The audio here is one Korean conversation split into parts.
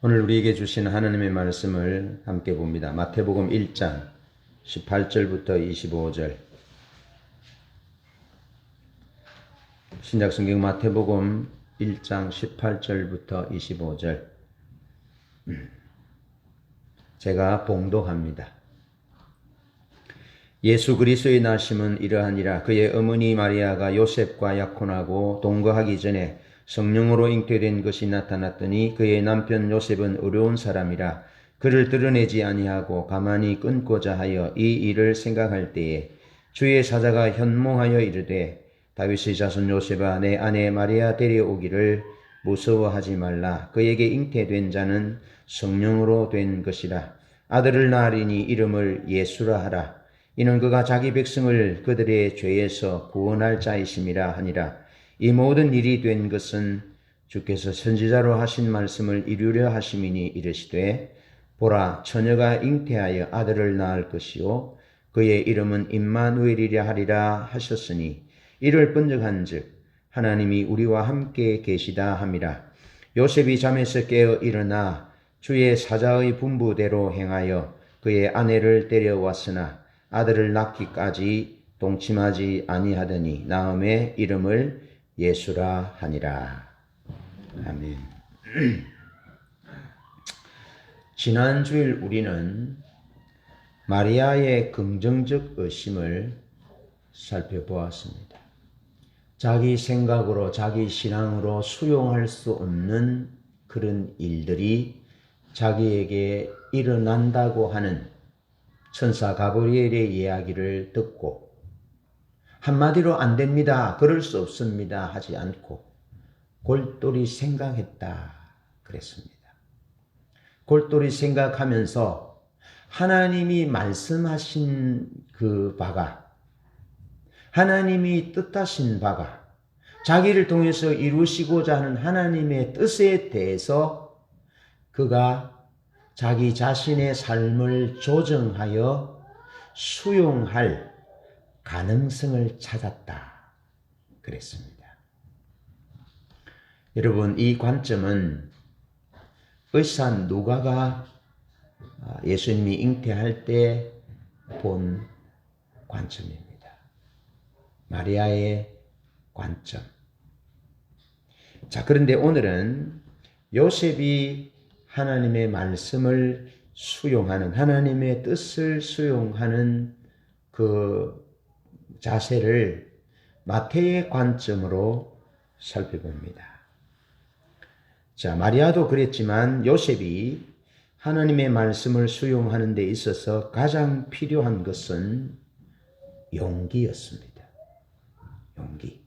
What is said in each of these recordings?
오늘 우리에게 주신 하나님의 말씀을 함께 봅니다. 마태복음 1장 18절부터 25절. 신약성경 마태복음 1장 18절부터 25절. 제가 봉독합니다. 예수 그리스도의 나심은 이러하니라. 그의 어머니 마리아가 요셉과 약혼하고 동거하기 전에 성령으로 잉태된 것이 나타났더니 그의 남편 요셉은 어려운 사람이라 그를 드러내지 아니하고 가만히 끊고자 하여 이 일을 생각할 때에 주의 사자가 현몽하여 이르되 다윗의 자손 요셉아 내 아내 마리아 데려오기를 무서워하지 말라. 그에게 잉태된 자는 성령으로 된 것이라. 아들을 낳으리니 이름을 예수라 하라. 이는 그가 자기 백성을 그들의 죄에서 구원할 자이심이라 하니라. 이 모든 일이 된 것은 주께서 선지자로 하신 말씀을 이루려 하심이니 이르시되 보라 처녀가 잉태하여 아들을 낳을 것이요 그의 이름은 임마누엘이라 하리라 하셨으니 이를 번역한즉 하나님이 우리와 함께 계시다 함이라. 요셉이 잠에서 깨어 일어나 주의 사자의 분부대로 행하여 그의 아내를 데려왔으나 아들을 낳기까지 동침하지 아니하더니 나음에 이름을 예수라 하니라. 아멘. 지난 주일 우리는 마리아의 긍정적 의심을 살펴보았습니다. 자기 생각으로 자기 신앙으로 수용할 수 없는 그런 일들이 자기에게 일어난다고 하는 천사 가브리엘의 이야기를 듣고 한마디로 안 됩니다, 그럴 수 없습니다 하지 않고 골똘히 생각했다 그랬습니다. 골똘히 생각하면서 하나님이 말씀하신 그 바가, 하나님이 뜻하신 바가, 자기를 통해서 이루시고자 하는 하나님의 뜻에 대해서 그가 자기 자신의 삶을 조정하여 수용할 가능성을 찾았다 그랬습니다. 여러분, 이 관점은 의사 누가가 예수님이 잉태할 때 본 관점입니다. 마리아의 관점. 자, 그런데 오늘은 요셉이 하나님의 말씀을 수용하는, 하나님의 뜻을 수용하는 그 자세를 마태의 관점으로 살펴봅니다. 자, 마리아도 그랬지만 요셉이 하나님의 말씀을 수용하는 데 있어서 가장 필요한 것은 용기였습니다. 용기.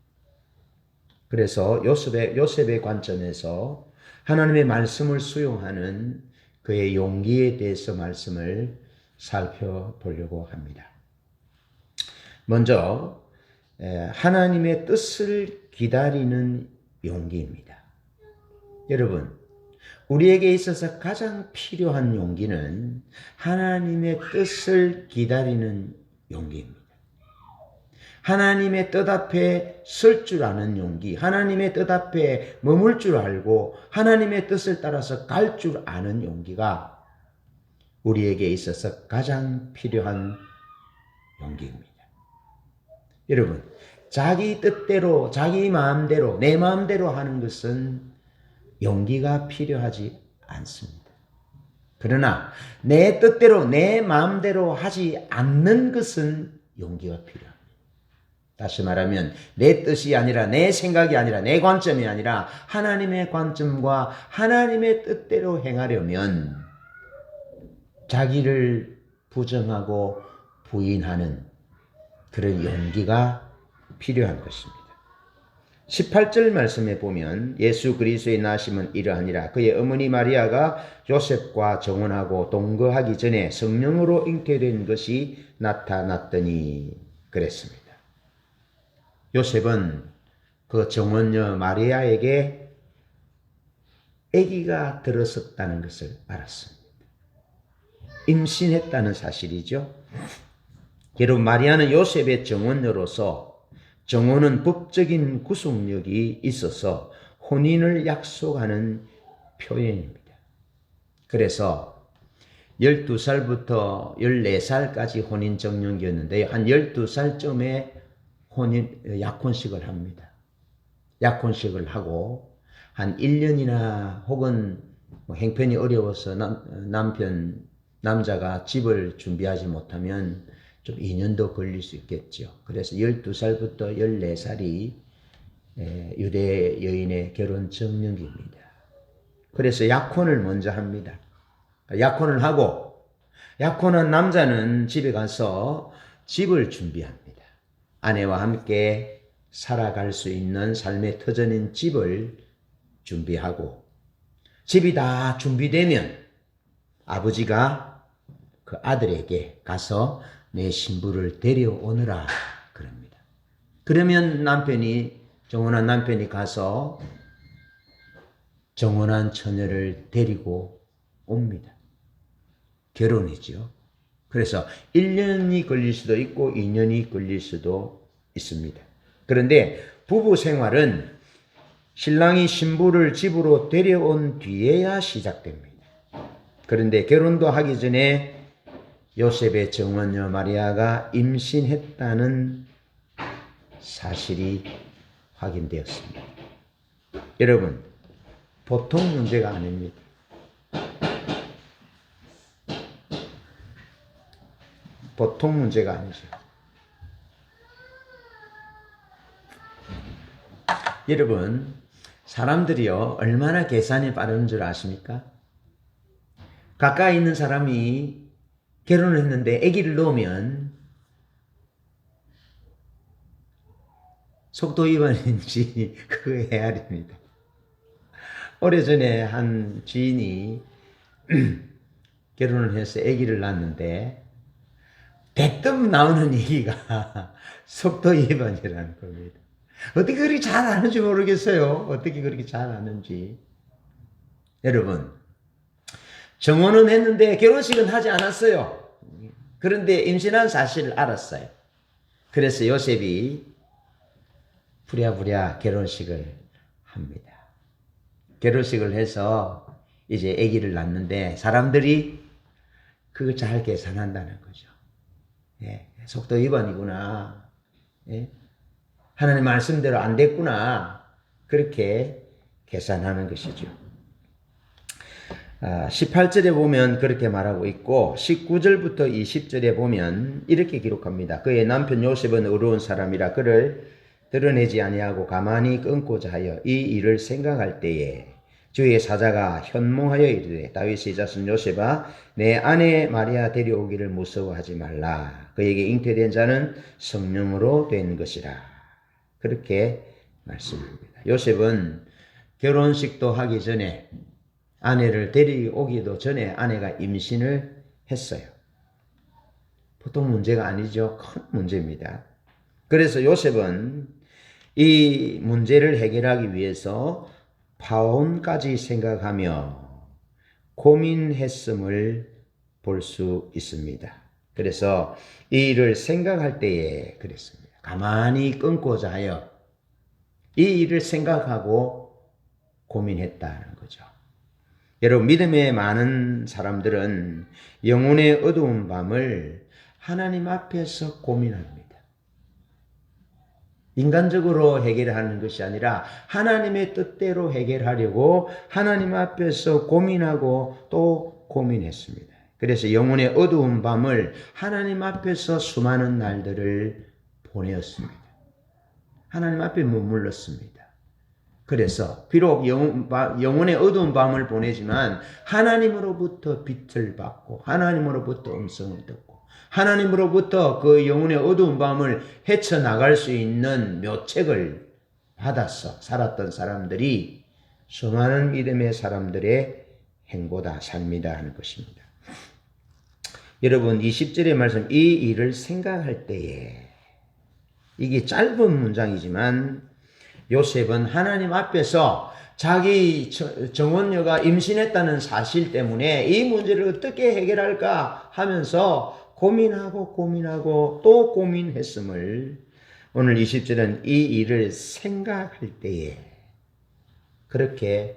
그래서 요셉의 관점에서 하나님의 말씀을 수용하는 그의 용기에 대해서 말씀을 살펴보려고 합니다. 먼저 하나님의 뜻을 기다리는 용기입니다. 여러분, 우리에게 있어서 가장 필요한 용기는 하나님의 뜻을 기다리는 용기입니다. 하나님의 뜻 앞에 설 줄 아는 용기, 하나님의 뜻 앞에 머물 줄 알고 하나님의 뜻을 따라서 갈 줄 아는 용기가 우리에게 있어서 가장 필요한 용기입니다. 여러분, 자기 뜻대로, 자기 마음대로, 내 마음대로 하는 것은 용기가 필요하지 않습니다. 그러나 내 뜻대로, 내 마음대로 하지 않는 것은 용기가 필요합니다. 다시 말하면 내 뜻이 아니라, 내 생각이 아니라, 내 관점이 아니라 하나님의 관점과 하나님의 뜻대로 행하려면 자기를 부정하고 부인하는 그런 용기가 필요한 것입니다. 18절 말씀에 보면 예수 그리스도의 나심은 이러하니라. 그의 어머니 마리아가 요셉과 정혼하고 동거하기 전에 성령으로 잉태된 것이 나타났더니 그랬습니다. 요셉은 그 정혼녀 마리아에게 아기가 들었었다는 것을 알았습니다. 임신했다는 사실이죠. 여러분, 마리아는 요셉의 정혼녀로서, 정혼은 법적인 구속력이 있어서 혼인을 약속하는 표현입니다. 그래서 12살부터 14살까지 혼인정령기였는데요. 한 12살쯤에 약혼식을 합니다. 약혼식을 하고 한 1년이나 혹은 형편이 어려워서 남자가 집을 준비하지 못하면 좀 2년도 걸릴 수 있겠죠. 그래서 12살부터 14살이 유대 여인의 결혼 정령기입니다. 그래서 약혼을 먼저 합니다. 약혼을 하고 약혼한 남자는 집에 가서 집을 준비합니다. 아내와 함께 살아갈 수 있는 삶의 터전인 집을 준비하고 집이 다 준비되면 아버지가 그 아들에게 가서 내 신부를 데려오느라 그럽니다. 그러면 정혼한 남편이 가서 정혼한 처녀를 데리고 옵니다. 결혼이죠. 그래서 1년이 걸릴 수도 있고 2년이 걸릴 수도 있습니다. 그런데 부부 생활은 신랑이 신부를 집으로 데려온 뒤에야 시작됩니다. 그런데 결혼도 하기 전에 요셉의 정원녀 마리아가 임신했다는 사실이 확인되었습니다. 여러분, 보통 문제가 아닙니다. 보통 문제가 아니죠. 여러분, 사람들이요, 얼마나 계산이 빠른 줄 아십니까? 가까이 있는 사람이 결혼을 했는데 아기를 낳으면 속도 위반인지 그 헤아립니다. 오래전에 한 지인이 결혼을 해서 아기를 낳았는데 대뜸 나오는 얘기가 속도 위반이라는 겁니다. 어떻게 그렇게 잘 아는지 모르겠어요. 어떻게 그렇게 잘 아는지. 여러분, 정혼은 했는데 결혼식은 하지 않았어요. 그런데 임신한 사실을 알았어요. 그래서 요셉이 부랴부랴 결혼식을 합니다. 결혼식을 해서 이제 아기를 낳는데 사람들이 그걸 잘 계산한다는 거죠. 예, 속도 위반이구나. 예, 하나님 말씀대로 안 됐구나. 그렇게 계산하는 것이죠. 18절에 보면 그렇게 말하고 있고 19절부터 20절에 보면 이렇게 기록합니다. 그의 남편 요셉은 어려운 사람이라 그를 드러내지 아니하고 가만히 끊고자 하여 이 일을 생각할 때에 주의 사자가 현몽하여 이르되 다윗의 자손 요셉아 내 아내 마리아 데려오기를 무서워하지 말라. 그에게 잉태된 자는 성령으로 된 것이라. 그렇게 말씀합니다. 요셉은 결혼식도 하기 전에 아내를 데려오기도 전에 아내가 임신을 했어요. 보통 문제가 아니죠. 큰 문제입니다. 그래서 요셉은 이 문제를 해결하기 위해서 파혼까지 생각하며 고민했음을 볼 수 있습니다. 그래서 이 일을 생각할 때에 그랬습니다. 가만히 끊고자 하여 이 일을 생각하고 고민했다는 거죠. 여러분, 믿음에 많은 사람들은 영혼의 어두운 밤을 하나님 앞에서 고민합니다. 인간적으로 해결하는 것이 아니라 하나님의 뜻대로 해결하려고 하나님 앞에서 고민하고 또 고민했습니다. 그래서 영혼의 어두운 밤을 하나님 앞에서 수많은 날들을 보내었습니다. 하나님 앞에 머물렀습니다. 그래서 비록 영혼의 어두운 밤을 보내지만 하나님으로부터 빛을 받고 하나님으로부터 음성을 듣고 하나님으로부터 그 영혼의 어두운 밤을 헤쳐나갈 수 있는 묘책을 받아서 살았던 사람들이 수많은 믿음의 사람들의 행보다 삶이다 하는 것입니다. 여러분, 20절의 말씀, 이 일을 생각할 때에, 이게 짧은 문장이지만 요셉은 하나님 앞에서 자기 정혼녀가 임신했다는 사실 때문에 이 문제를 어떻게 해결할까 하면서 고민하고 또 고민했음을 오늘 20절은 이 일을 생각할 때에 그렇게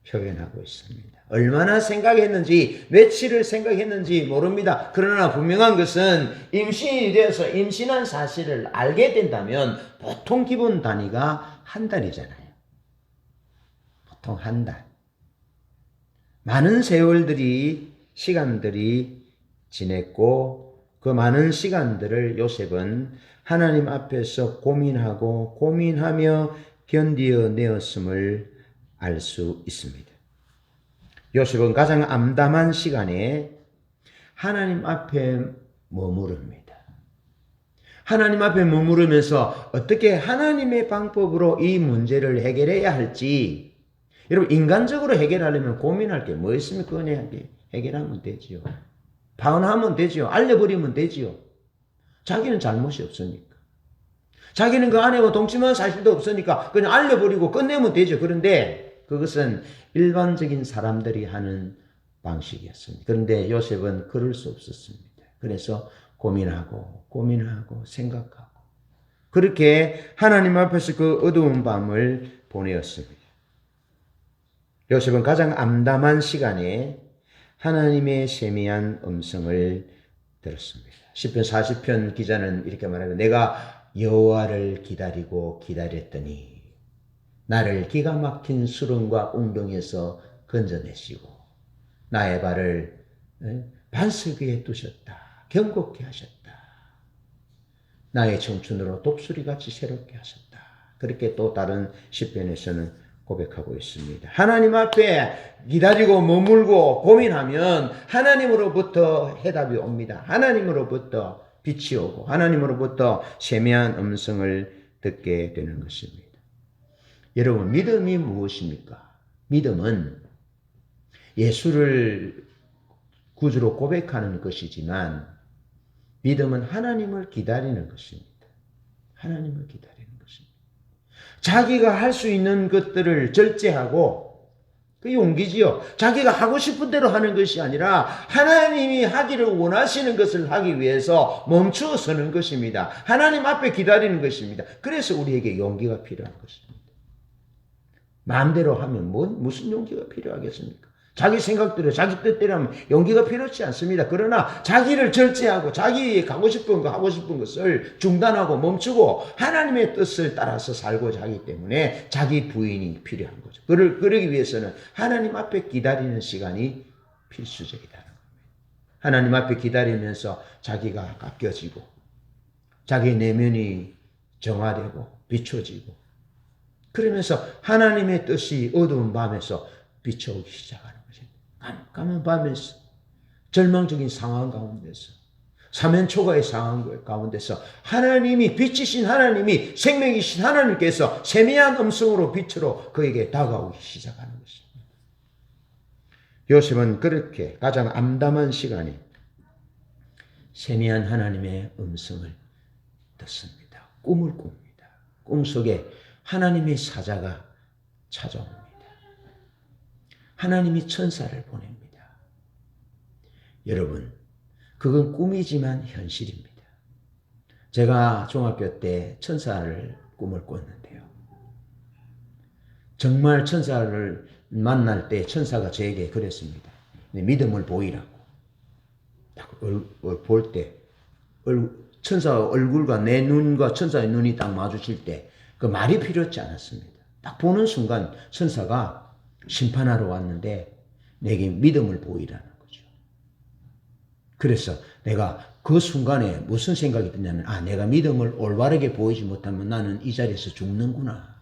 표현하고 있습니다. 얼마나 생각했는지, 며칠을 생각했는지 모릅니다. 그러나 분명한 것은 임신이 되어서 임신한 사실을 알게 된다면 보통 기본 단위가 한 달이잖아요. 보통 한 달. 많은 시간들이 지냈고 그 많은 시간들을 요셉은 하나님 앞에서 고민하며 견디어내었음을 알 수 있습니다. 요셉은 가장 암담한 시간에 하나님 앞에 머무릅니다. 하나님 앞에 머무르면서 어떻게 하나님의 방법으로 이 문제를 해결해야 할지, 여러분 인간적으로 해결하려면 고민할 게 뭐 있습니까? 그냥 해결하면 되지요. 방언하면 되지요. 알려버리면 되지요. 자기는 잘못이 없으니까. 자기는 그 안에 동침한 사실도 없으니까 그냥 알려버리고 끝내면 되죠. 그런데 그것은 일반적인 사람들이 하는 방식이었습니다. 그런데 요셉은 그럴 수 없었습니다. 그래서 고민하고 생각하고 그렇게 하나님 앞에서 그 어두운 밤을 보내었습니다. 요셉은 가장 암담한 시간에 하나님의 세미한 음성을 들었습니다. 시편 40편 기자는 이렇게 말합니다. 내가 여호와를 기다렸더니 나를 기가 막힌 수렁과 웅덩이에서 건져내시고 나의 발을 반석 위에 두셨다. 경고케 하셨다. 나의 청춘으로 독수리같이 새롭게 하셨다. 그렇게 또 다른 시편에서는 고백하고 있습니다. 하나님 앞에 기다리고 머물고 고민하면 하나님으로부터 해답이 옵니다. 하나님으로부터 빛이 오고 하나님으로부터 세미한 음성을 듣게 되는 것입니다. 여러분, 믿음이 무엇입니까? 믿음은 예수를 구주로 고백하는 것이지만 믿음은 하나님을 기다리는 것입니다. 하나님을 기다리는 것입니다. 자기가 할 수 있는 것들을 절제하고 그 용기지요. 자기가 하고 싶은 대로 하는 것이 아니라 하나님이 하기를 원하시는 것을 하기 위해서 멈추어 서는 것입니다. 하나님 앞에 기다리는 것입니다. 그래서 우리에게 용기가 필요한 것입니다. 마음대로 하면 무슨 용기가 필요하겠습니까? 자기 생각대로 자기 뜻대로 하면 용기가 필요치 않습니다. 그러나 자기를 절제하고 자기 하고 싶은 것을 중단하고 멈추고 하나님의 뜻을 따라서 살고자 하기 때문에 자기 부인이 필요한 거죠. 그러기 위해서는 하나님 앞에 기다리는 시간이 필수적이다는 겁니다. 하나님 앞에 기다리면서 자기가 깎여지고 자기 내면이 정화되고 비춰지고 그러면서 하나님의 뜻이 어두운 밤에서 비춰오기 시작하는 것입니다. 깜깜한 밤에서 절망적인 상황 가운데서 사면초가의 상황 가운데서 하나님이 빛이신 하나님이 생명이신 하나님께서 세미한 음성으로 빛으로 그에게 다가오기 시작하는 것입니다. 요셉은 그렇게 가장 암담한 시간에 세미한 하나님의 음성을 듣습니다. 꿈을 꿉니다. 꿈속에 하나님의 사자가 찾아옵니다. 하나님이 천사를 보냅니다. 여러분, 그건 꿈이지만 현실입니다. 제가 중학교 때 천사를 꿈을 꿨는데요. 정말 천사를 만날 때 천사가 저에게 그랬습니다. 믿음을 보이라고. 딱 볼 때 천사 얼굴과 내 눈과 천사의 눈이 딱 마주칠 때 그 말이 필요하지 않았습니다. 딱 보는 순간 천사가 심판하러 왔는데 내게 믿음을 보이라는 거죠. 그래서 내가 그 순간에 무슨 생각이 드냐면 내가 믿음을 올바르게 보이지 못하면 나는 이 자리에서 죽는구나.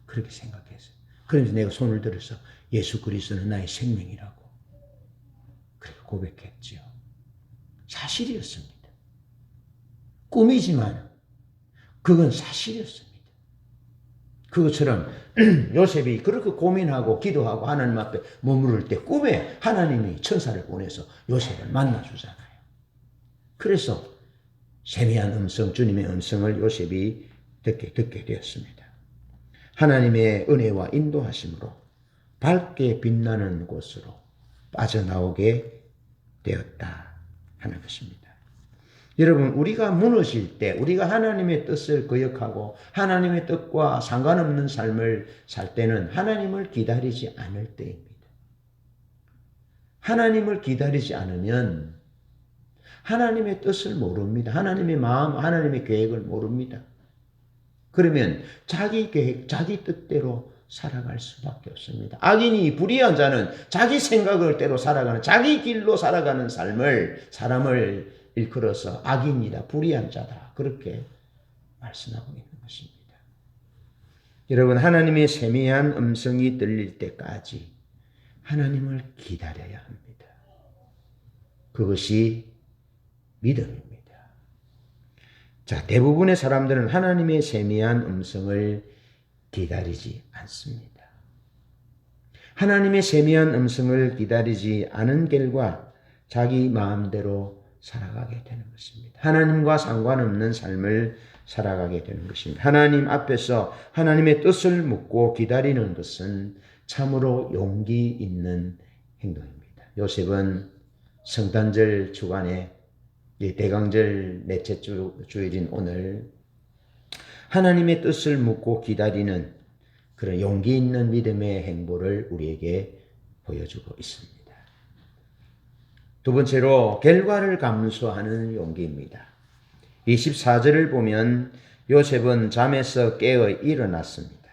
그렇게 생각했어요. 그러면서 내가 손을 들어서 예수 그리스도는 나의 생명이라고 그렇게 고백했죠. 사실이었습니다. 꿈이지만 그건 사실이었습니다. 그것처럼 요셉이 그렇게 고민하고 기도하고 하나님 앞에 머무를 때 꿈에 하나님이 천사를 보내서 요셉을 만나주잖아요. 그래서 세미한 음성, 주님의 음성을 요셉이 듣게 되었습니다. 하나님의 은혜와 인도하심으로 밝게 빛나는 곳으로 빠져나오게 되었다 하는 것입니다. 여러분, 우리가 무너질 때, 우리가 하나님의 뜻을 거역하고 하나님의 뜻과 상관없는 삶을 살 때는 하나님을 기다리지 않을 때입니다. 하나님을 기다리지 않으면 하나님의 뜻을 모릅니다. 하나님의 마음, 하나님의 계획을 모릅니다. 그러면 자기 계획, 자기 뜻대로 살아갈 수밖에 없습니다. 악인이 불의한 자는 자기 생각을 대로 살아가는, 자기 길로 살아가는 사람을 일컬어서 악인이다, 불의한 자다, 그렇게 말씀하고 있는 것입니다. 여러분, 하나님의 세미한 음성이 들릴 때까지 하나님을 기다려야 합니다. 그것이 믿음입니다. 자, 대부분의 사람들은 하나님의 세미한 음성을 기다리지 않습니다. 하나님의 세미한 음성을 기다리지 않은 결과 자기 마음대로 살아가게 되는 것입니다. 하나님과 상관없는 삶을 살아가게 되는 것입니다. 하나님 앞에서 하나님의 뜻을 묻고 기다리는 것은 참으로 용기 있는 행동입니다. 요셉은 성탄절 주간에 대강절 넷째 주일인 오늘 하나님의 뜻을 묻고 기다리는 그런 용기 있는 믿음의 행보를 우리에게 보여주고 있습니다. 두 번째로 결과를 감수하는 용기입니다. 24절을 보면 요셉은 잠에서 깨어 일어났습니다.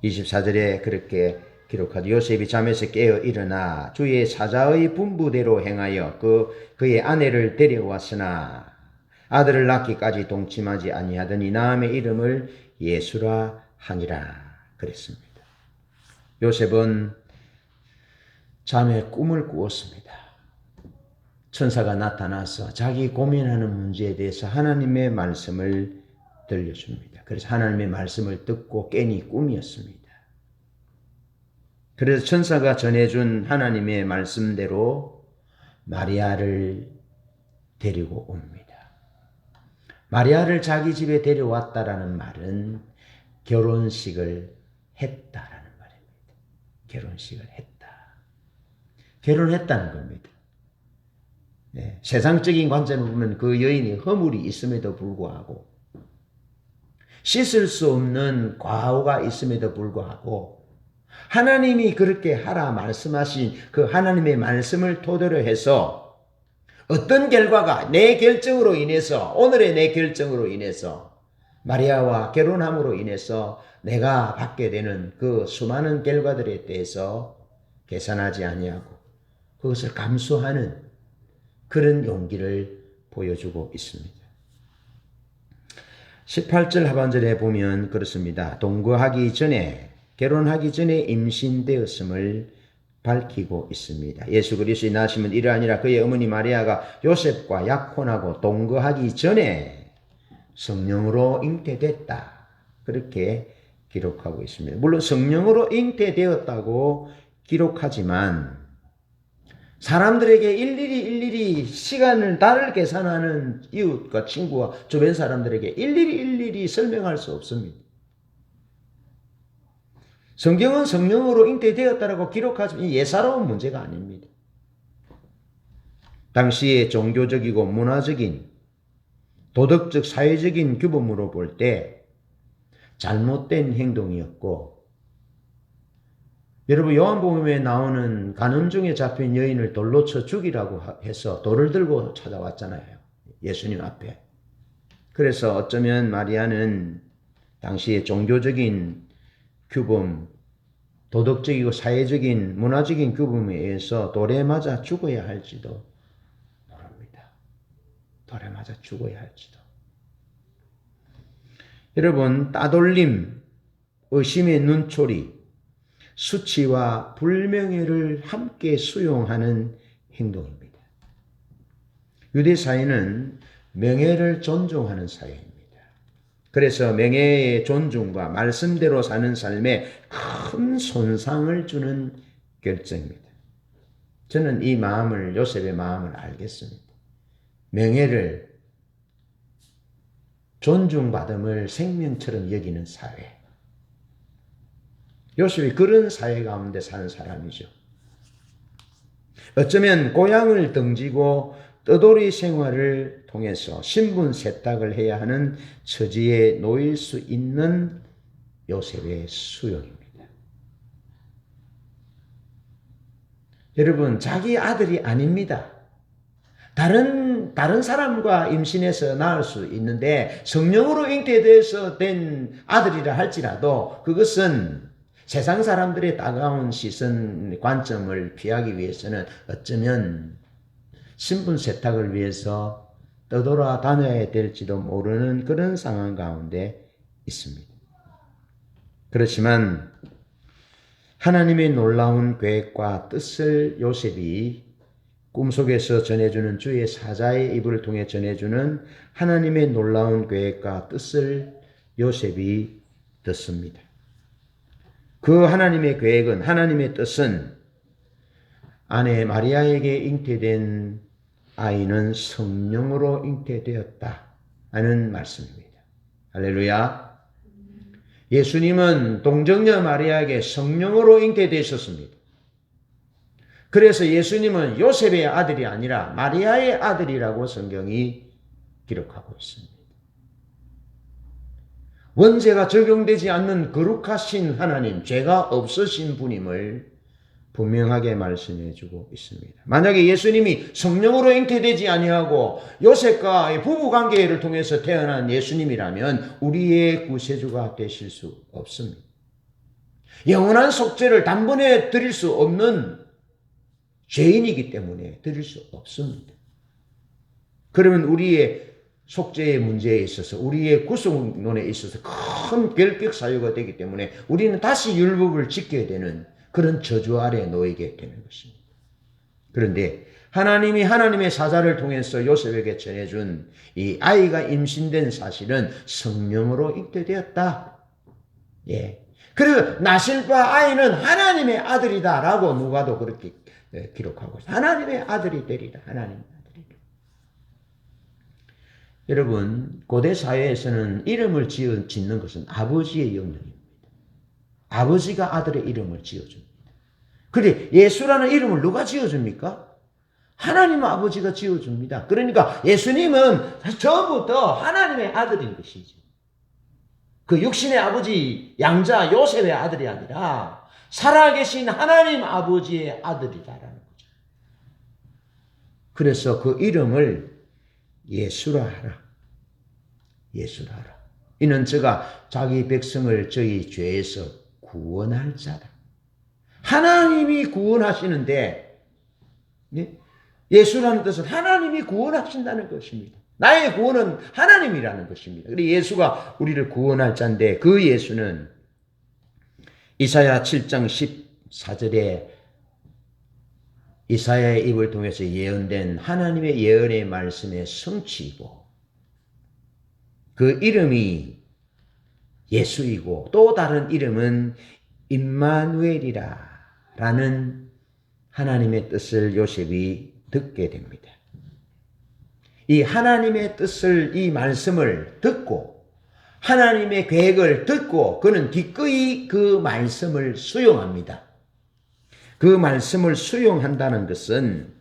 24절에 그렇게 기록하되 요셉이 잠에서 깨어 일어나 주의 사자의 분부대로 행하여 그의 아내를 데려왔으나 아들을 낳기까지 동침하지 아니하더니 나음의 이름을 예수라 하니라 그랬습니다. 요셉은 잠에 꿈을 꾸었습니다. 천사가 나타나서 자기 고민하는 문제에 대해서 하나님의 말씀을 들려줍니다. 그래서 하나님의 말씀을 듣고 깨니 꿈이었습니다. 그래서 천사가 전해준 하나님의 말씀대로 마리아를 데리고 옵니다. 마리아를 자기 집에 데려왔다라는 말은 결혼식을 했다라는 말입니다. 결혼식을 했다. 결혼했다는 겁니다. 네, 세상적인 관점을 보면 그 여인이 허물이 있음에도 불구하고 씻을 수 없는 과오가 있음에도 불구하고 하나님이 그렇게 하라 말씀하신 그 하나님의 말씀을 토대로 해서 어떤 결과가 내 결정으로 인해서 오늘의 내 결정으로 인해서 마리아와 결혼함으로 인해서 내가 받게 되는 그 수많은 결과들에 대해서 계산하지 아니하고 그것을 감수하는 그런 용기를 보여주고 있습니다. 18절 하반절에 보면 그렇습니다. 동거하기 전에 결혼하기 전에 임신되었음을 밝히고 있습니다. 예수 그리스도의 나심은 이러하니라 그의 어머니 마리아가 요셉과 약혼하고 동거하기 전에 성령으로 잉태됐다. 그렇게 기록하고 있습니다. 물론 성령으로 잉태되었다고 기록하지만 사람들에게 일일이 시간을 달을 계산하는 이웃과 친구와 주변 사람들에게 일일이 설명할 수 없습니다. 성경은 성령으로 잉태되었다라고 기록하지만 예사로운 문제가 아닙니다. 당시의 종교적이고 문화적인 도덕적 사회적인 규범으로 볼 때 잘못된 행동이었고 여러분 요한복음에 나오는 간음 중에 잡힌 여인을 돌로 쳐 죽이라고 해서 돌을 들고 찾아왔잖아요. 예수님 앞에. 그래서 어쩌면 마리아는 당시의 종교적인 규범, 도덕적이고 사회적인 문화적인 규범에 의해서 돌에 맞아 죽어야 할지도 모릅니다. 돌에 맞아 죽어야 할지도. 여러분 따돌림, 의심의 눈초리, 수치와 불명예를 함께 수용하는 행동입니다. 유대 사회는 명예를 존중하는 사회입니다. 그래서 명예의 존중과 말씀대로 사는 삶에 큰 손상을 주는 결정입니다. 저는 이 마음을, 요셉의 마음을 알겠습니다. 명예를, 존중받음을 생명처럼 여기는 사회. 요셉이 그런 사회 가운데 사는 사람이죠. 어쩌면 고향을 등지고 떠돌이 생활을 통해서 신분 세탁을 해야 하는 처지에 놓일 수 있는 요셉의 수용입니다. 여러분, 자기 아들이 아닙니다. 다른 사람과 임신해서 낳을 수 있는데 성령으로 잉태돼서 된 아들이라 할지라도 그것은 세상 사람들의 따가운 시선, 관점을 피하기 위해서는 어쩌면 신분 세탁을 위해서 떠돌아 다녀야 될지도 모르는 그런 상황 가운데 있습니다. 그렇지만 하나님의 놀라운 계획과 뜻을 요셉이 꿈속에서 전해주는 주의 사자의 입을 통해 전해주는 하나님의 놀라운 계획과 뜻을 요셉이 듣습니다. 그 하나님의 계획은, 하나님의 뜻은 아내 마리아에게 잉태된 아이는 성령으로 잉태되었다 하는 말씀입니다. 할렐루야. 예수님은 동정녀 마리아에게 성령으로 잉태되셨습니다. 그래서 예수님은 요셉의 아들이 아니라 마리아의 아들이라고 성경이 기록하고 있습니다. 원죄가 적용되지 않는 거룩하신 하나님, 죄가 없으신 분임을 분명하게 말씀해 주고 있습니다. 만약에 예수님이 성령으로 잉태되지 아니하고 요셉과 부부관계를 통해서 태어난 예수님이라면 우리의 구세주가 되실 수 없습니다. 영원한 속죄를 단번에 드릴 수 없는 죄인이기 때문에 드릴 수 없습니다. 그러면 우리의 속죄의 문제에 있어서, 우리의 구속론에 있어서 큰 결격 사유가 되기 때문에 우리는 다시 율법을 지켜야 되는 그런 저주 아래에 놓이게 되는 것입니다. 그런데 하나님이 하나님의 사자를 통해서 요셉에게 전해준 이 아이가 임신된 사실은 성령으로 잉태되었다. 예. 그리고 나실과 아이는 하나님의 아들이다라고 누가도 그렇게 기록하고 있어요. 하나님의 아들이 되리라. 하나님의 아들이. 여러분, 고대 사회에서는 이름을 짓는 것은 아버지의 영역입니다. 아버지가 아들의 이름을 지어줍니다. 그런데 예수라는 이름을 누가 지어줍니까? 하나님 아버지가 지어줍니다. 그러니까 예수님은 처음부터 하나님의 아들인 것이죠. 그 육신의 아버지 양자 요셉의 아들이 아니라 살아계신 하나님 아버지의 아들이다라는 거죠. 그래서 그 이름을 예수라 하라. 예수라 하라. 이는 저가 자기 백성을 저희 죄에서 구원할 자다. 하나님이 구원하시는데, 예수라는 뜻은 하나님이 구원하신다는 것입니다. 나의 구원은 하나님이라는 것입니다. 그래서 예수가 우리를 구원할 자인데 그 예수는 이사야 7장 14절에 이사야의 입을 통해서 예언된 하나님의 예언의 말씀의 성취이고 그 이름이 예수이고 또 다른 이름은 임마누엘이라 라는 하나님의 뜻을 요셉이 듣게 됩니다. 이 하나님의 뜻을, 이 말씀을 듣고 하나님의 계획을 듣고 그는 기꺼이 그 말씀을 수용합니다. 그 말씀을 수용한다는 것은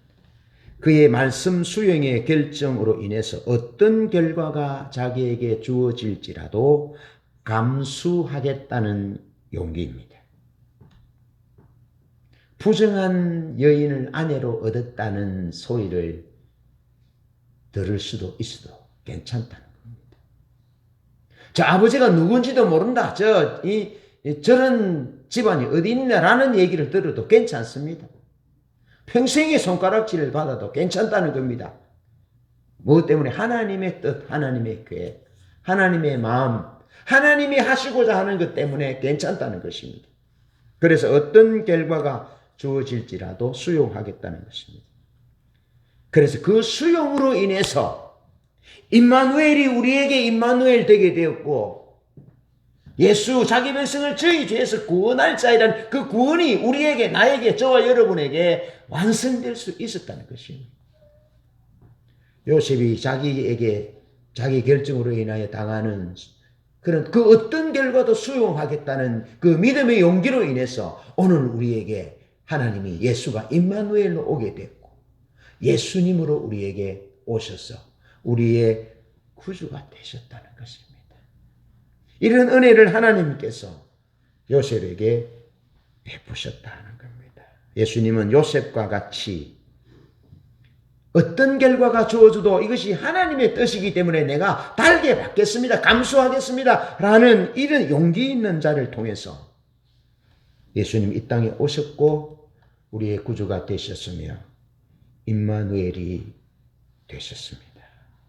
그의 말씀 수용의 결정으로 인해서 어떤 결과가 자기에게 주어질지라도 감수하겠다는 용기입니다. 부정한 여인을 아내로 얻었다는 소리를 들을 수도 있어도 괜찮다는 겁니다. 저 아버지가 누군지도 모른다. 저런 집안이 어디 있냐라는 얘기를 들어도 괜찮습니다. 평생의 손가락질을 받아도 괜찮다는 겁니다. 무엇 때문에? 하나님의 뜻, 하나님의 계획, 하나님의 마음, 하나님이 하시고자 하는 것 때문에 괜찮다는 것입니다. 그래서 어떤 결과가 주어질지라도 수용하겠다는 것입니다. 그래서 그 수용으로 인해서 임마누엘이 우리에게 임마누엘 되게 되었고 예수 자기 백성을 저희 죄에서 구원할 자이란 그 구원이 우리에게 나에게 저와 여러분에게 완성될 수 있었다는 것입니다. 요셉이 자기에게 자기 결정으로 인하여 당하는 그런 그 어떤 결과도 수용하겠다는 그 믿음의 용기로 인해서 오늘 우리에게 하나님이 예수가 임마누엘로 오게 됐고 예수님으로 우리에게 오셔서 우리의 구주가 되셨다는 것입니다. 이런 은혜를 하나님께서 요셉에게 베푸셨다는 겁니다. 예수님은 요셉과 같이 어떤 결과가 주어져도 이것이 하나님의 뜻이기 때문에 내가 달게 받겠습니다. 감수하겠습니다. 라는 이런 용기 있는 자를 통해서 예수님 이 땅에 오셨고 우리의 구주가 되셨으며 임마누엘이 되셨습니다.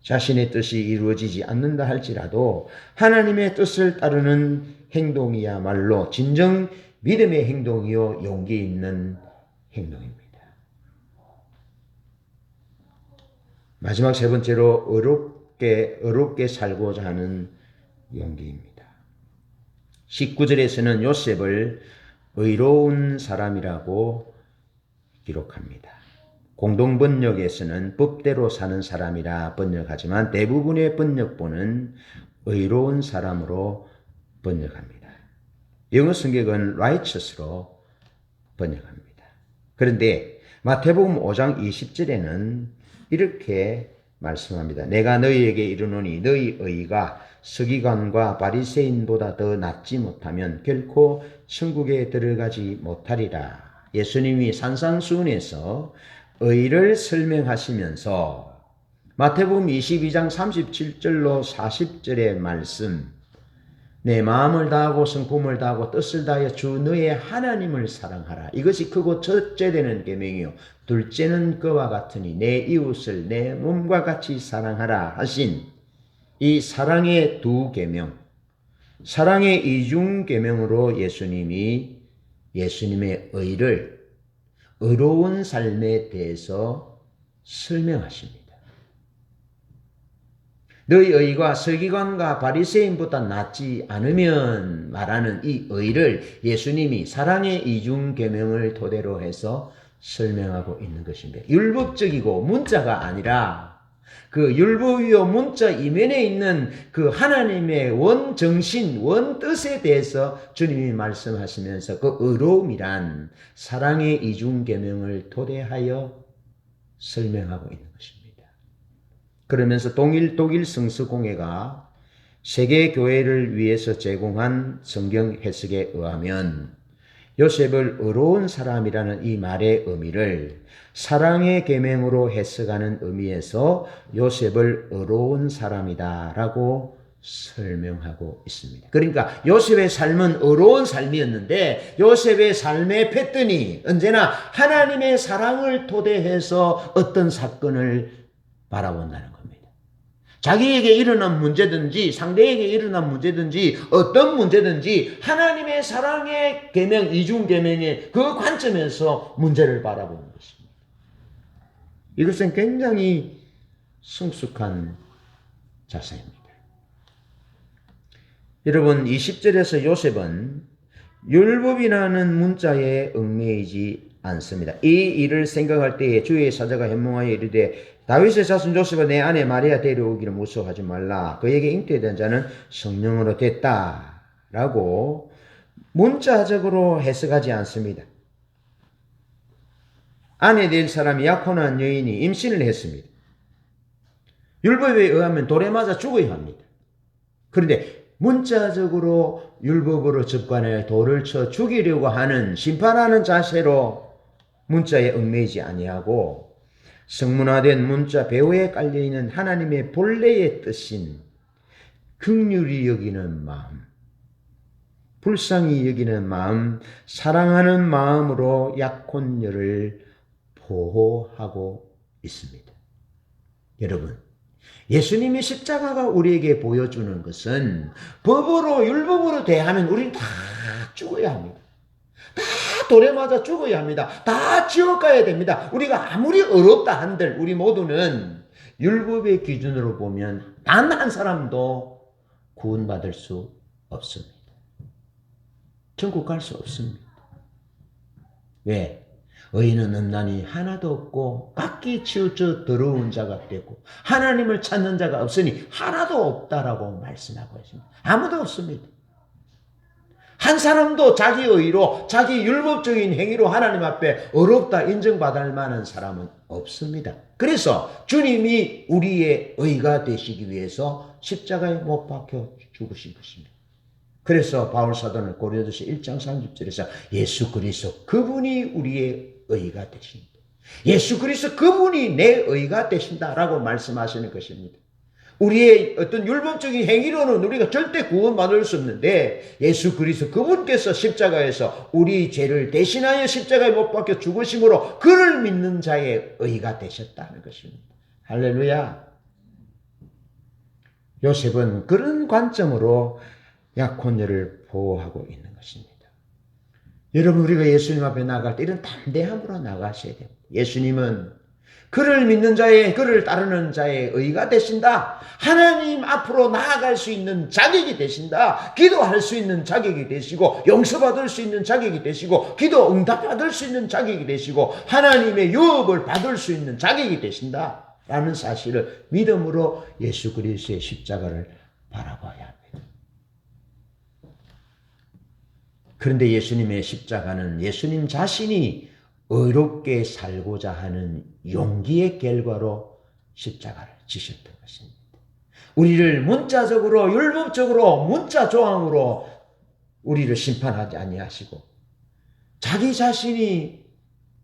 자신의 뜻이 이루어지지 않는다 할지라도 하나님의 뜻을 따르는 행동이야말로 진정 믿음의 행동이요 용기 있는 행동입니다. 마지막 세 번째로 의롭게 살고자 하는 용기입니다. 19절에서는 요셉을 의로운 사람이라고 기록합니다. 공동번역에서는 법대로 사는 사람이라 번역하지만 대부분의 번역본은 의로운 사람으로 번역합니다. 영어 성경은 righteous로 번역합니다. 그런데 마태복음 5장 20절에는 이렇게 말씀합니다. 내가 너희에게 이르노니 너희 의가 서기관과 바리새인보다 더 낫지 못하면 결코 천국에 들어가지 못하리라. 예수님이 산상수훈에서 의를 설명하시면서 마태복음 22장 37절로 40절의 말씀, 내 마음을 다하고 성품을 다하고 뜻을 다하여 주 너의 하나님을 사랑하라. 이것이 크고 첫째 되는 계명이요 둘째는 그와 같으니 내 이웃을 내 몸과 같이 사랑하라 하신 이 사랑의 두 계명, 사랑의 이중 계명으로 예수님이 예수님의 의를 의로운 삶에 대해서 설명하십니다. 너희 의가 서기관과 바리새인보다 낫지 않으면 말하는 이 의를 예수님이 사랑의 이중 계명을 토대로 해서 설명하고 있는 것입니다. 율법적이고 문자가 아니라 그 율법이요 문자 이면에 있는 그 하나님의 원정신, 원뜻에 대해서 주님이 말씀하시면서 그 의로움이란 사랑의 이중 계명을 토대하여 설명하고 있는 것입니다. 그러면서 독일 성서공회가 세계 교회를 위해서 제공한 성경 해석에 의하면 요셉을 의로운 사람이라는 이 말의 의미를 사랑의 계명으로 해석하는 의미에서 요셉을 의로운 사람이다라고 설명하고 있습니다. 그러니까 요셉의 삶은 의로운 삶이었는데 요셉의 삶의 패턴이 언제나 하나님의 사랑을 토대해서 어떤 사건을 바라본다는 겁니다. 자기에게 일어난 문제든지 상대에게 일어난 문제든지 어떤 문제든지 하나님의 사랑의 계명, 이중 계명의 그 관점에서 문제를 바라보는 것입니다. 이것은 굉장히 성숙한 자세입니다. 여러분 20절에서 요셉은 율법이라는 문자에 얽매이지 않습니다. 이 일을 생각할 때에 주의 사자가 현몽하여 이르되 다윗의 자손 요셉아 내 아내 마리아 데려오기를 무서워하지 말라. 그에게 잉태된 자는 성령으로 됐다라고 문자적으로 해석하지 않습니다. 아내 될 사람이 약혼한 여인이 임신을 했습니다. 율법에 의하면 돌에 맞아 죽어야 합니다. 그런데 문자적으로 율법으로 접근해 돌을 쳐 죽이려고 하는 심판하는 자세로 문자에 얽매이지 아니하고 성문화된 문자 배후에 깔려있는 하나님의 본래의 뜻인 긍휼히 여기는 마음, 불쌍히 여기는 마음, 사랑하는 마음으로 약혼녀를 보호하고 있습니다. 여러분, 예수님의 십자가가 우리에게 보여주는 것은 법으로 율법으로 대하면 우리는 다 죽어야 합니다. 다 돌에 맞아 죽어야 합니다. 다 지옥 가야 됩니다. 우리가 아무리 어렵다 한들 우리 모두는 율법의 기준으로 보면 단 한 사람도 구원받을 수 없습니다. 천국 갈 수 없습니다. 왜? 의인은 없나니 하나도 없고 각기 치우쳐 더러운 자가 되고 하나님을 찾는 자가 없으니 하나도 없다라고 말씀하고 있습니다. 아무도 없습니다. 한 사람도 자기 의로 자기 율법적인 행위로 하나님 앞에 어렵다 인정받을 만한 사람은 없습니다. 그래서 주님이 우리의 의가 되시기 위해서 십자가에 못 박혀 죽으신 것입니다. 그래서 바울 사도는 고린도서 1장 30절에서 예수 그리스도 그분이 우리의 의가 되신다. 예수 그리스도 그분이 내 의가 되신다라고 말씀하시는 것입니다. 우리의 어떤 율법적인 행위로는 우리가 절대 구원받을 수 없는데 예수 그리스도 그분께서 십자가에서 우리 죄를 대신하여 십자가에 못 박혀 죽으심으로 그를 믿는 자의 의가 되셨다는 것입니다. 할렐루야. 요셉은 그런 관점으로 약혼녀를 보호하고 있는 것입니다. 여러분, 우리가 예수님 앞에 나갈 때 이런 담대함으로 나가셔야 됩니다. 예수님은 그를 믿는 자의, 그를 따르는 자의 의가 되신다. 하나님 앞으로 나아갈 수 있는 자격이 되신다. 기도할 수 있는 자격이 되시고, 용서받을 수 있는 자격이 되시고, 기도 응답받을 수 있는 자격이 되시고, 하나님의 유업을 받을 수 있는 자격이 되신다. 라는 사실을 믿음으로 예수 그리스도의 십자가를 바라봐야 합니다. 그런데 예수님의 십자가는 예수님 자신이 의롭게 살고자 하는 용기의 결과로 십자가를 지셨던 것입니다. 우리를 문자적으로, 율법적으로, 문자 조항으로 우리를 심판하지 아니하시고 자기 자신이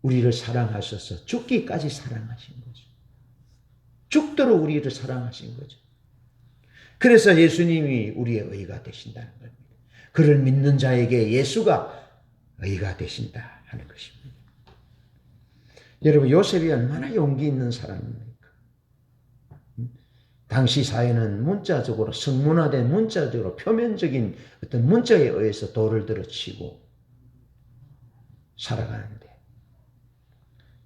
우리를 사랑하셔서 죽기까지 사랑하신 거죠. 죽도록 우리를 사랑하신 거죠. 그래서 예수님이 우리의 의가 되신다는 겁니다. 그를 믿는 자에게 예수가 의가 되신다 하는 것입니다. 여러분, 요셉이 얼마나 용기 있는 사람입니까? 당시 사회는 문자적으로, 성문화된 문자적으로 표면적인 어떤 문자에 의해서 돌을 들어치고 살아가는데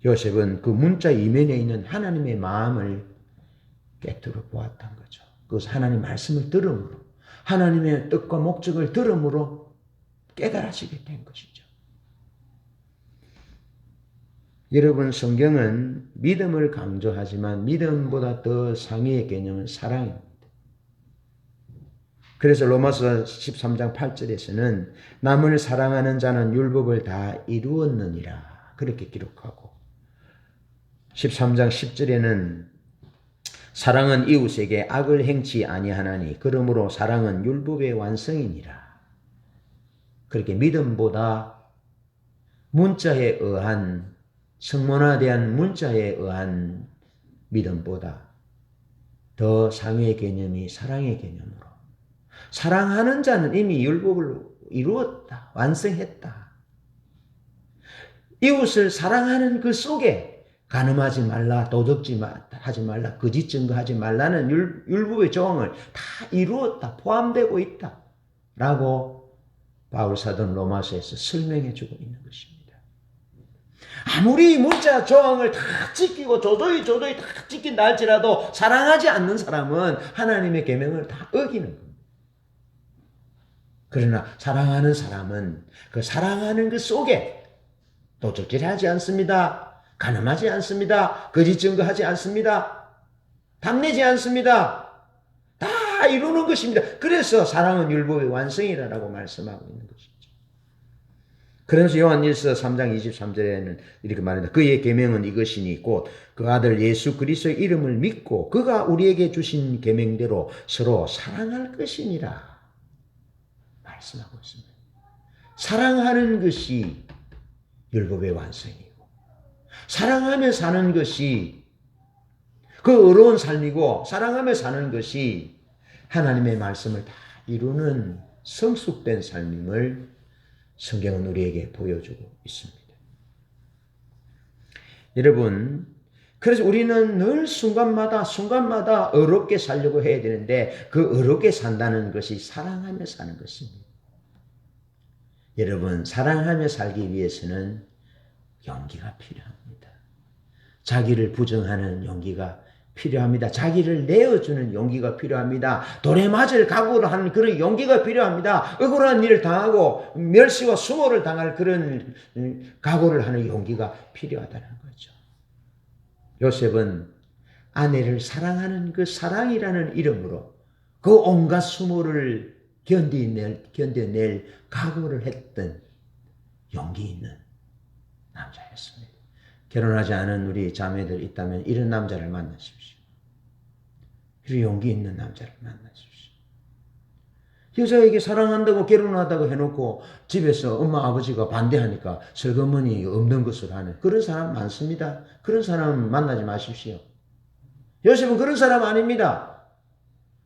요셉은 그 문자 이면에 있는 하나님의 마음을 깨뜨려 보았던 거죠. 그것은 하나님 말씀을 들음으로, 하나님의 뜻과 목적을 들음으로 깨달아지게 된 것이죠. 여러분, 성경은 믿음을 강조하지만 믿음보다 더 상위의 개념은 사랑입니다. 그래서 로마서 13장 8절에서는 남을 사랑하는 자는 율법을 다 이루었느니라 그렇게 기록하고 13장 10절에는 사랑은 이웃에게 악을 행치 아니하나니 그러므로 사랑은 율법의 완성이니라. 그렇게 믿음보다 문자에 의한 성문화된 문자에 의한 믿음보다 더 상위의 개념이 사랑의 개념으로 사랑하는 자는 이미 율법을 이루었다. 완성했다. 이웃을 사랑하는 그 속에 간음하지 말라, 도둑질하지 말라, 거짓 증거하지 말라는 율법의 조항을 다 이루었다. 포함되고 있다. 라고 바울 사도는 로마서에서 설명해 주고 있는 것입니다. 아무리 문자 조항을 다 지키고 조도히 다 지킨다 할지라도 사랑하지 않는 사람은 하나님의 계명을 다 어기는 겁니다. 그러나 사랑하는 사람은 그 사랑하는 그 속에 도둑질하지 않습니다. 간음하지 않습니다. 거짓 증거하지 않습니다. 담내지 않습니다. 다 이루는 것입니다. 그래서 사랑은 율법의 완성이라고 말씀하고 있는 것이죠. 그래서 요한일서 3장 23절에는 이렇게 말합니다. 그의 계명은 이것이니 곧 그 아들 예수 그리스도의 이름을 믿고 그가 우리에게 주신 계명대로 서로 사랑할 것이니라 말씀하고 있습니다. 사랑하는 것이 율법의 완성이고 사랑하며 사는 것이 그 어려운 삶이고 사랑하며 사는 것이 하나님의 말씀을 다 이루는 성숙된 삶임을 성경은 우리에게 보여주고 있습니다. 여러분, 그래서 우리는 늘 순간마다 어렵게 살려고 해야 되는데 그 어렵게 산다는 것이 사랑하며 사는 것입니다. 여러분, 사랑하며 살기 위해서는 용기가 필요합니다. 자기를 부정하는 용기가 필요합니다. 자기를 내어주는 용기가 필요합니다. 돌에 맞을 각오를 하는 그런 용기가 필요합니다. 억울한 일을 당하고 멸시와 수모를 당할 그런 각오를 하는 용기가 필요하다는 거죠. 요셉은 아내를 사랑하는 그 사랑이라는 이름으로 그 온갖 수모를 견뎌낼 각오를 했던 용기 있는 남자였습니다. 결혼하지 않은 우리 자매들 있다면 이런 남자를 만나십시오. 이런 용기 있는 남자를 만나십시오. 여자에게 사랑한다고 결혼하다고 해놓고 집에서 엄마 아버지가 반대하니까 슬그머니 없는 것을 하는 그런 사람 많습니다. 그런 사람 만나지 마십시오. 요셉은 그런 사람 아닙니다.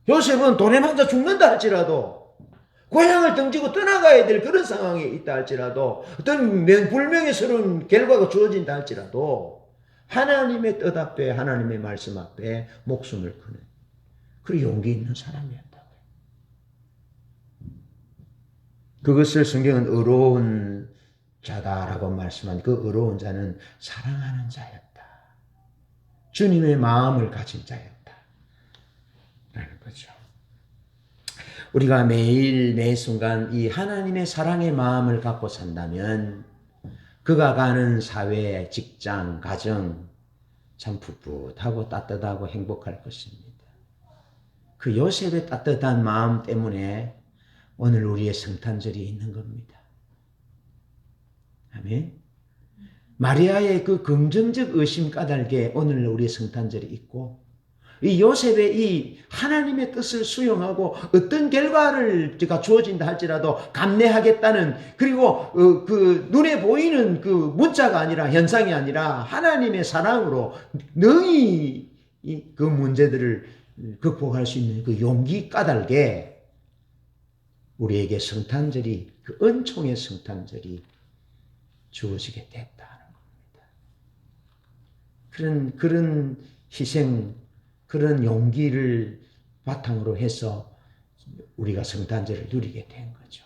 요셉은 돈에 맞아 죽는다 할지라도 고향을 등지고 떠나가야 될 그런 상황에 있다 할지라도 어떤 불명예스러운 결과가 주어진다 할지라도 하나님의 뜻 앞에 하나님의 말씀 앞에 목숨을 거는 그런 용기 있는 사람이었다고요. 그것을 성경은 의로운 자다라고 말씀한 그 의로운 자는 사랑하는 자였다. 주님의 마음을 가진 자였다. 라는 거죠. 우리가 매일 매 순간 이 하나님의 사랑의 마음을 갖고 산다면 그가 가는 사회, 직장, 가정 참 풋풋하고 따뜻하고 행복할 것입니다. 그 요셉의 따뜻한 마음 때문에 오늘 우리의 성탄절이 있는 겁니다. 아멘. 마리아의 그 긍정적 의심 까닭에 오늘 우리의 성탄절이 있고 이 요셉의 이 하나님의 뜻을 수용하고 어떤 결과를 주어진다 할지라도 감내하겠다는 그리고 그 눈에 보이는 그 문자가 아니라 현상이 아니라 하나님의 사랑으로 능히 그 문제들을 극복할 수 있는 그 용기 까닭에 우리에게 성탄절이 그 은총의 성탄절이 주어지게 됐다는 겁니다. 그런 희생 그런 용기를 바탕으로 해서 우리가 성탄절을 누리게 된 거죠.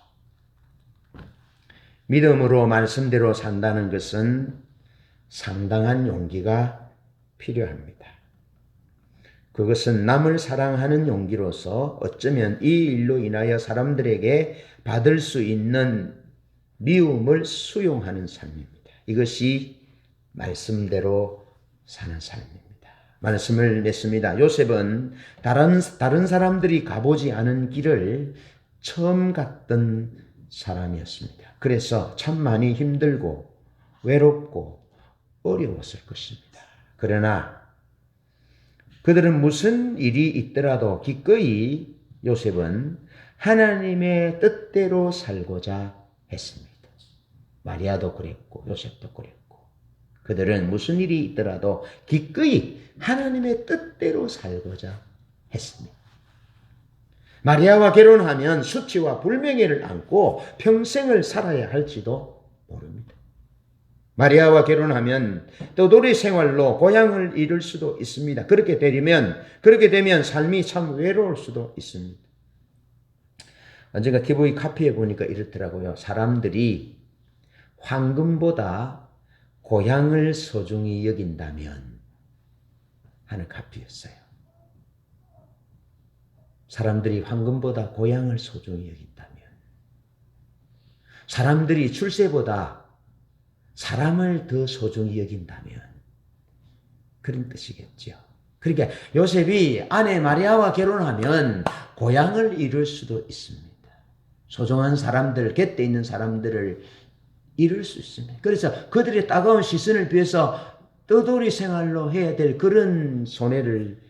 믿음으로 말씀대로 산다는 것은 상당한 용기가 필요합니다. 그것은 남을 사랑하는 용기로서 어쩌면 이 일로 인하여 사람들에게 받을 수 있는 미움을 수용하는 삶입니다. 이것이 말씀대로 사는 삶입니다. 말씀을 냈습니다. 요셉은 다른 사람들이 가보지 않은 길을 처음 갔던 사람이었습니다. 그래서 참 많이 힘들고 외롭고 어려웠을 것입니다. 그러나 그들은 무슨 일이 있더라도 기꺼이 요셉은 하나님의 뜻대로 살고자 했습니다. 마리아도 그랬고 요셉도 그랬고 그들은 무슨 일이 있더라도 기꺼이 하나님의 뜻대로 살고자 했습니다. 마리아와 결혼하면 수치와 불명예를 안고 평생을 살아야 할지도 모릅니다. 마리아와 결혼하면 떠돌이 생활로 고향을 잃을 수도 있습니다. 그렇게 되면 삶이 참 외로울 수도 있습니다. 언젠가 TV 카피에 보니까 이렇더라고요. 사람들이 황금보다 고향을 소중히 여긴다면 하는 카피였어요. 사람들이 황금보다 고향을 소중히 여긴다면 사람들이 출세보다 사람을 더 소중히 여긴다면 그런 뜻이겠죠. 그러니까 요셉이 아내 마리아와 결혼하면 고향을 잃을 수도 있습니다. 소중한 사람들, 곁에 있는 사람들을 잃을 수 있습니다. 그래서 그들의 따가운 시선을 피해서 떠돌이 생활로 해야 될 그런 손해를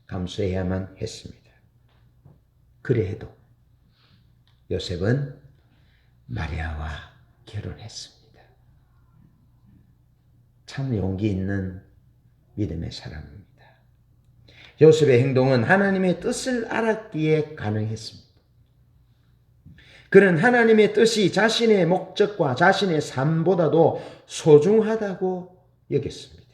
감수해야만 했습니다. 그래도 요셉은 마리아와 결혼했습니다. 참 용기 있는 믿음의 사람입니다. 요셉의 행동은 하나님의 뜻을 알았기에 가능했습니다. 그는 하나님의 뜻이 자신의 목적과 자신의 삶보다도 소중하다고 여겼습니다.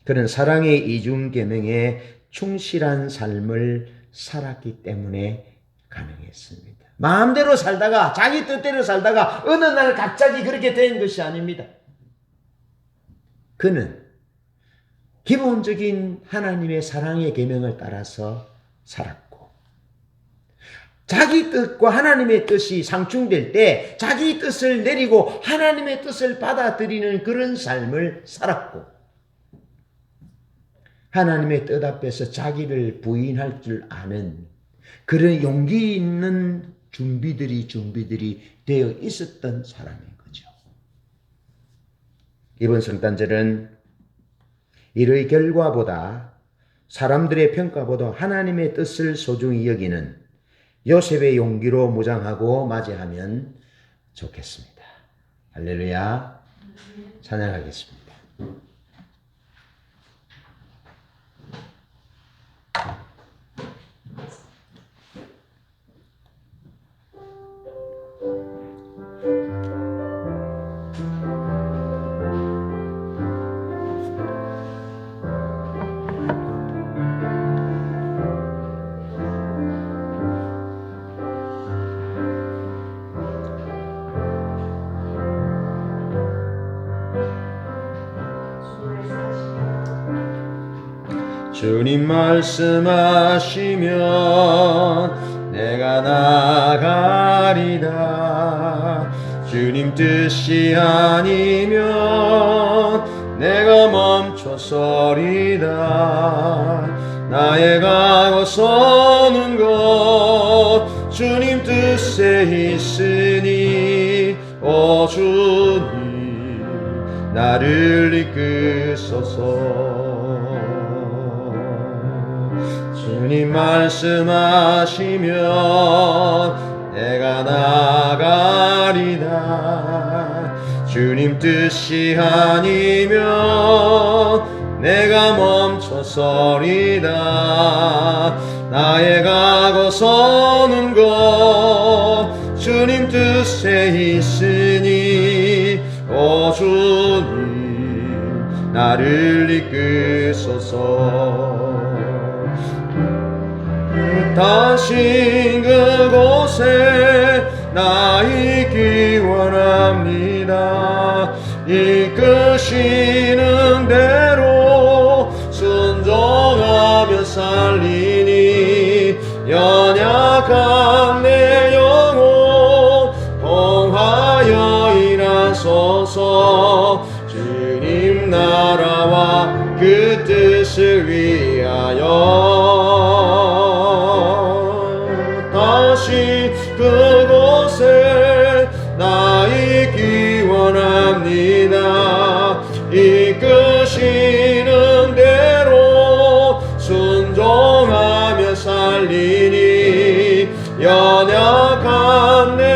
그는 사랑의 이중계명에 충실한 삶을 살았기 때문에 가능했습니다. 마음대로 살다가 자기 뜻대로 살다가 어느 날 갑자기 그렇게 된 것이 아닙니다. 그는 기본적인 하나님의 사랑의 계명을 따라서 살았고 자기 뜻과 하나님의 뜻이 상충될 때 자기 뜻을 내리고 하나님의 뜻을 받아들이는 그런 삶을 살았고 하나님의 뜻 앞에서 자기를 부인할 줄 아는 그런 용기 있는 준비들이 되어 있었던 사람인 거죠. 이번 성탄절은 일의 결과보다 사람들의 평가보다 하나님의 뜻을 소중히 여기는 요셉의 용기로 무장하고 맞이하면 좋겠습니다. 할렐루야. 찬양하겠습니다. 주님 말씀하시면 내가 나가리다. 주님 뜻이 아니면 내가 멈춰서리다. 나의 가고 서는 것 주님 뜻에 있으니 오 주님 나를 이끄소서. 주님 말씀하시면 내가 나가리다. 주님 뜻이 아니면 내가 멈춰서리다. 나의 가고 서는 것 주님 뜻에 있으니 오 주님 나를 이끄소서. 다시 그곳에 나 있기 원합니다. 이끄시는 대로 순종하며 살리니 연약한 내 영혼 통하여 일하소서. 주님 나라와 그 뜻을 위하여 다시 그곳에 나 있기 원합니다. 이끄시는 대로 순종하며 살리니 연약한 내